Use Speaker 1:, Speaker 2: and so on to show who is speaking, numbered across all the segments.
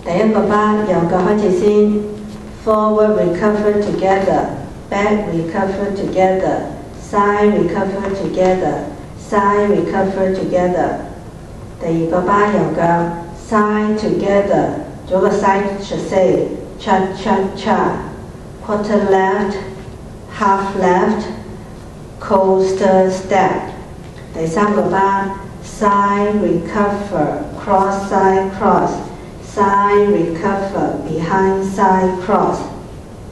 Speaker 1: 第一個巴由腳開始先 ，forward recover together，back recover together，side recover together，side recover together。第二個巴由腳 side together， 左個 side chassé cha cha cha，quarter left，half left，coaster step。第三個巴 side recover cross side cross。Side recover behind side cross。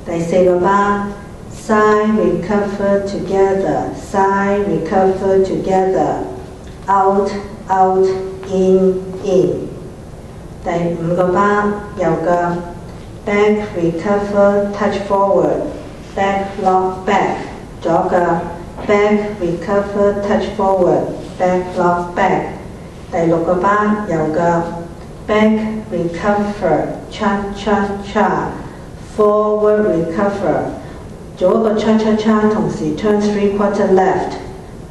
Speaker 1: 第四個巴 side recover together side recover together out out in in。第五個巴右腳 back recover touch forward back lock back， 左腳 back recover touch forward back lock back。第六個巴右腳back recover cha cha cha forward recover， 左個 cha cha cha 同時 turn 3/4 left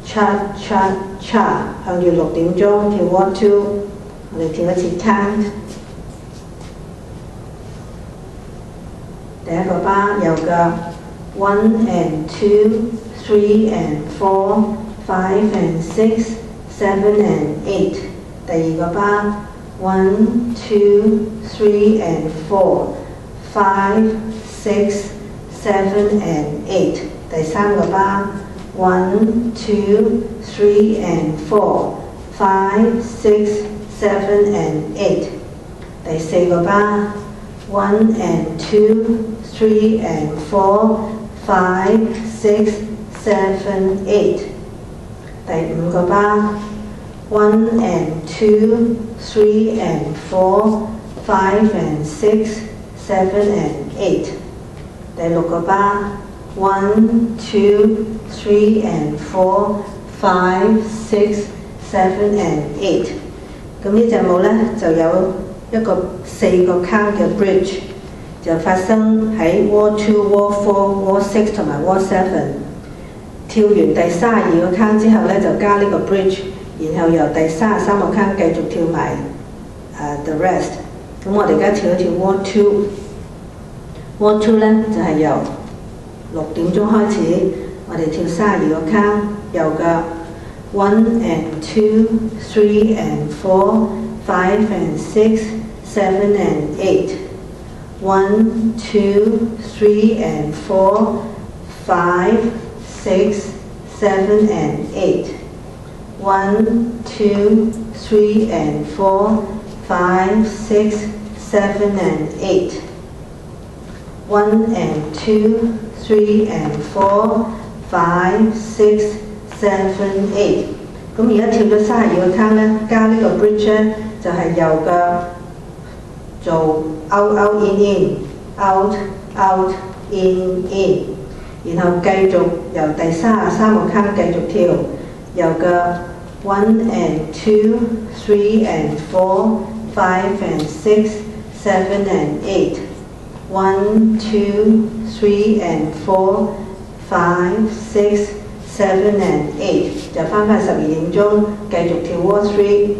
Speaker 1: cha cha cha， 向住6點鐘跳 1 2， 我哋跳一次 count。第一個巴右腳 1 and 2 3 and 4 5 and 6 7 and 8。第二個巴1 2 3 and 4 5 6 7 and 8。第三個巴1 2 3 and 4 5 6 7 and 8。第四個巴1 and 2 3 and 4 5 6 7 8。第五個巴1 and 2 3 and 4 5 and 6 7 and 8。第六個巴1 2 3 and 4 5 6 7 and 8。咁呢隻舞呢，就有一個4個 count 嘅 bridge， 就發生喺 wall 2 wall 4 wall 6同埋 wall 7。跳完第32個 count 之後呢，就加呢個 bridge， 然後由第33個 count 繼續跳埋the rest。咁我哋而家跳一跳 wall 2。wall 2呢，就係由6點鐘開始，我哋跳32個 count， 右腳1 and 2 3 and 4 5 and 6 7 and 8。1 2 3 and 4 5 6 7 and 8。1 2 3 and 4 5 6 7 and 8。1 and 2 3 and 4 5 6 7 8。咁而家跳咗32個 count 咧，加呢個 bridge 咧，就係右腳做 out out in in out out in in， 然後繼續由第33個 count 繼續跳，右腳1 and 2 3 and 4 5 and 6 7 and 8。1 2 3 and 4 5 6 7 and 8， 就翻12點鐘繼續跳wall 3。